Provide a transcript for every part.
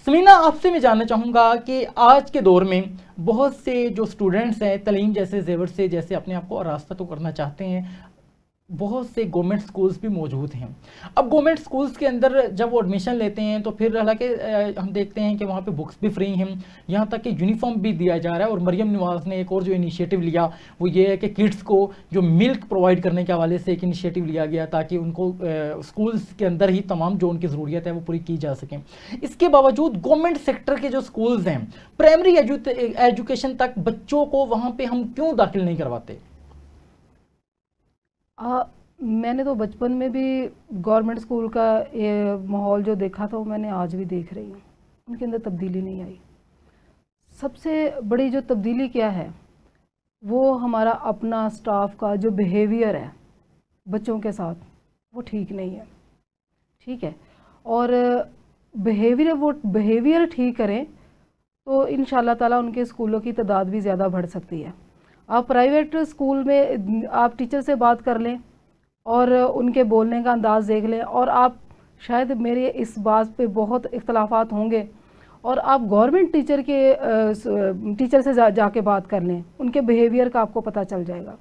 समीना, आपसे मैं जानना चाहूँगा कि आज के दौर में बहुत से जो स्टूडेंट्स हैं तालीम जैसे जेवर से जैसे अपने आप को आरास्ता तो करना चाहते हैं, बहुत से गवर्नमेंट स्कूल्स भी मौजूद हैं। अब गवर्नमेंट स्कूल्स के अंदर जब वो एडमिशन लेते हैं तो फिर हालांकि हम देखते हैं कि वहाँ पे बुक्स भी फ्री हैं, यहाँ तक कि यूनिफॉर्म भी दिया जा रहा है। और मरियम नवाज़ ने एक और जो इनिशिएटिव लिया वो ये है कि किड्स को जो मिल्क प्रोवाइड करने के हवाले से एक इनिशिएटिव लिया गया ताकि उनको स्कूल्स के अंदर ही तमाम जो उनकी ज़रूरियत है वो पूरी की जा सकें। इसके बावजूद गवर्नमेंट सेक्टर के जो स्कूल्स हैं, प्राइमरी एजुकेशन तक बच्चों को वहाँ पर हम क्यों दाखिल नहीं करवाते? मैंने तो बचपन में भी गवर्नमेंट स्कूल का ये माहौल जो देखा था वो मैंने आज भी देख रही हूँ, उनके अंदर तब्दीली नहीं आई। सबसे बड़ी जो तब्दीली क्या है वो हमारा अपना स्टाफ का जो बिहेवियर है बच्चों के साथ वो ठीक नहीं है। ठीक है, और बिहेवियर ठीक करें तो इंशाल्लाह ताला उनके स्कूलों की तादाद भी ज़्यादा बढ़ सकती है। आप प्राइवेट स्कूल में आप टीचर से बात कर लें और उनके बोलने का अंदाज़ देख लें, और आप शायद मेरे इस बात पे बहुत इख्तलाफात होंगे, और आप गवर्नमेंट टीचर से जाके बात कर लें, उनके बिहेवियर का आपको पता चल जाएगा।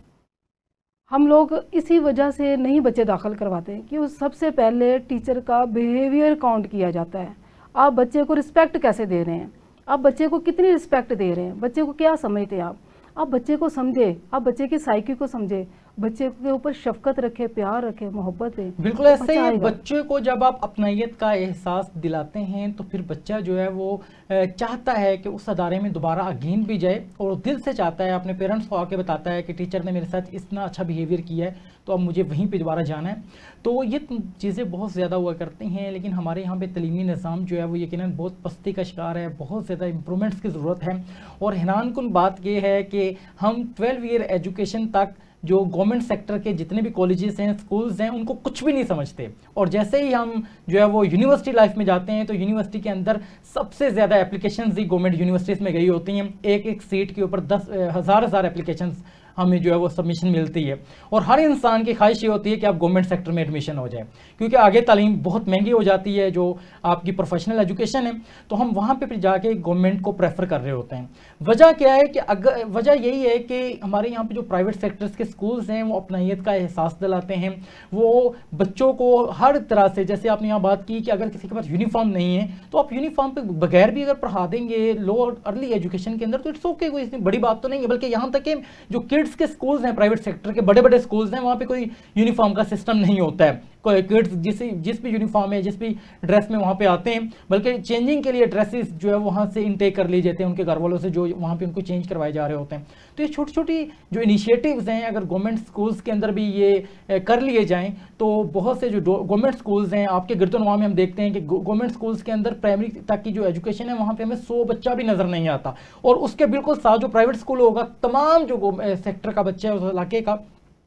हम लोग इसी वजह से नहीं बच्चे दाखिल करवाते हैं कि उस सबसे पहले टीचर का बिहेवियर काउंट किया जाता है। आप बच्चे को रिस्पेक्ट कैसे दे रहे हैं, आप बच्चे को कितनी रिस्पेक्ट दे रहे हैं, बच्चे को क्या समझते हैं आप बच्चे को समझे, आप बच्चे की साइकी को समझे, बच्चे के ऊपर शफकत रखे, प्यार रखे, मोहब्बत है। बिल्कुल ऐसे ही बच्चे को जब आप अपनायत का एहसास दिलाते हैं तो फिर बच्चा जो है वो चाहता है कि उस अदारे में दोबारा अगेन भी जाए, और दिल से चाहता है, अपने पेरेंट्स को आके बताता है कि टीचर ने मेरे साथ इतना अच्छा बिहेवियर किया है तो अब मुझे वहीं पे दोबारा जाना है। तो ये चीज़ें बहुत ज़्यादा हुआ करती हैं, लेकिन हमारे यहाँ पे तलीमी निज़ाम जो है वो यकीनन बहुत पस्ती का शिकार है, बहुत ज़्यादा इम्प्रूवमेंट्स की ज़रूरत है। और हैरानकुन बात ये है कि हम 12 ईयर एजुकेशन तक जो गवर्नमेंट सेक्टर के जितने भी कॉलेजेस हैं, स्कूल्स हैं, उनको कुछ भी नहीं समझते, और जैसे ही हम जो है वो यूनिवर्सिटी लाइफ में जाते हैं तो यूनिवर्सिटी के अंदर सबसे ज़्यादा एप्लीकेशंस ही गवर्नमेंट यूनिवर्सिटीज़ में गई होती हैं। एक एक सीट के ऊपर 10,000 एप्लीकेशंस हमें जो है वो सबमिशन मिलती है, और हर इंसान की ख्वाहिश ये होती है कि आप गवर्नमेंट सेक्टर में एडमिशन हो जाए, क्योंकि आगे तालीम बहुत महंगी हो जाती है जो आपकी प्रोफेशनल एजुकेशन है, तो हम वहाँ पे फिर जाके गवर्नमेंट को प्रेफर कर रहे होते हैं। वजह क्या है कि वजह यही है कि हमारे यहाँ पे जो प्राइवेट सेक्टर्स के स्कूल्स हैं वो अपनायत का एहसास दिलाते हैं, वो बच्चों को हर तरह से, जैसे आपने यहाँ बात की कि अगर किसी के पास यूनिफॉर्म नहीं है तो आप यूनिफॉर्म पे बगैर भी अगर पढ़ा देंगे लोअर अर्ली एजुकेशन के अंदर तो इट्स ओके, कोई इतनी बड़ी बात तो नहीं है। बल्कि यहाँ तक कि जो किड्स के स्कूल्स हैं, प्राइवेट सेक्टर के बड़े बड़े स्कूल्स हैं, वहाँ पे कोई यूनिफॉर्म का सिस्टम नहीं होता है। कोई किड्स जिस भी यूनिफॉर्म है, जिस भी ड्रेस में वहाँ पे आते हैं, बल्कि चेंजिंग के लिए ड्रेसेस जो है वहाँ से इनटेक कर लिए जाते हैं उनके घर वालों से, जो वहाँ पे उनको चेंज करवाए जा रहे होते हैं। तो ये छोटी छोटी जो इनिशिएटिव्स हैं अगर गवर्नमेंट स्कूल्स के अंदर भी ये कर लिए जाएँ तो बहुत से जो गवर्नमेंट स्कूल्स हैं आपके गिरदोनवा में हम देखते हैं कि गवर्नमेंट स्कूल्स के अंदर प्राइमरी तक की जो एजुकेशन है वहाँ पे हमें 100 बच्चा भी नज़र नहीं आता, और उसके बिल्कुल साथ जो प्राइवेट स्कूल होगा तमाम जो सेक्टर का बच्चा है उस इलाके का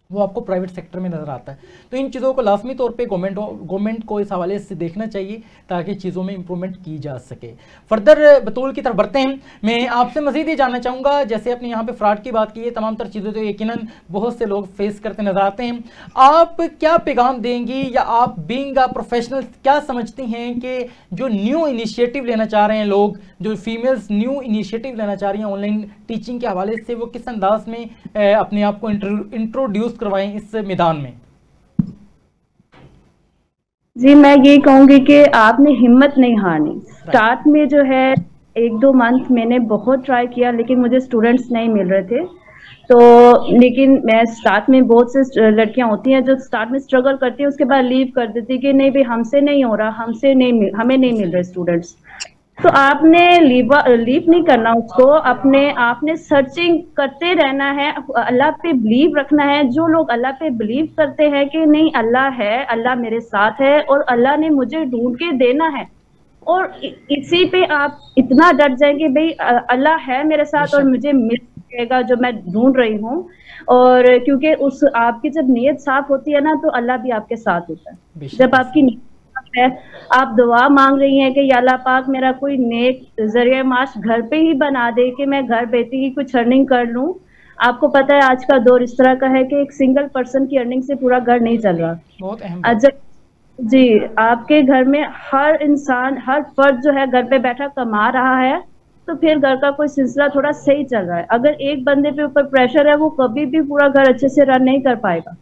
वो आपको प्राइवेट सेक्टर में नज़र आता है। तो इन चीज़ों को लाजमी तौर पे गवर्नमेंट को इस हवाले से देखना चाहिए ताकि चीज़ों में इंप्रूवमेंट की जा सके। फर्दर बतूल की तरफ बढ़ते हैं। मैं आपसे मज़ीद ये जानना चाहूँगा, जैसे आपने यहाँ पे फ्रॉड की बात की है, तमाम तर चीज़ें तो यकीनन बहुत से लोग फेस करते नज़र आते हैं, आप क्या पैगाम देंगी या आप बीइंग अ प्रोफेशनल क्या समझती हैं कि जो न्यू इनिशिएटिव लेना चाह रहे हैं लोग, जो फीमेल्स न्यू इनिशिएटिव लेना चाह रही हैं ऑनलाइन टीचिंग के हवाले से, वो किस अंदाज में अपने आप को इंट्रोड्यूस करवाएं इस मैदान में? जी मैं ये कहूंगी कि आपने हिम्मत नहीं हारनी। स्टार्ट में जो है 1-2 मंथ मैंने बहुत ट्राई किया लेकिन मुझे स्टूडेंट्स नहीं मिल रहे थे, तो लेकिन मैं स्टार्ट में बहुत से लड़कियां होती हैं जो स्टार्ट में स्ट्रगल करती हैं, उसके बाद लीव कर देती कि नहीं भाई हमसे नहीं हो रहा, हमें नहीं मिल रहे स्टूडेंट्स। तो आपने लीव नहीं करना उसको, आपने सर्चिंग करते रहना है, अल्लाह पे बिलीव रखना है। जो लोग अल्लाह पे बिलीव करते हैं कि नहीं अल्लाह है, अल्लाह मेरे साथ है और अल्लाह ने मुझे ढूंढ के देना है, और इसी पे आप इतना डट जाएंगे भाई अल्लाह है मेरे साथ और मुझे मिल जाएगा जो मैं ढूंढ रही हूँ। और क्योंकि उस आपकी जब नीयत साफ होती है ना तो अल्लाह भी आपके साथ होता है। जब आपकी नीयत है, आप दुआ मांग रही हैं कि या अल्लाह पाक मेरा कोई नेक जरिया माश घर पे ही बना दे कि मैं घर बैठे ही कुछ अर्निंग कर लूं। आपको पता है आज का दौर इस तरह का है कि एक सिंगल पर्सन की अर्निंग से पूरा घर नहीं चल रहा। बहुत अहम जी, आपके घर में हर इंसान, हर फर्द जो है घर पे बैठा कमा रहा है, तो फिर घर का कोई सिलसिला थोड़ा सही चल रहा है। अगर एक बंदे पे ऊपर प्रेशर है, वो कभी भी पूरा घर अच्छे से रन नहीं कर पाएगा।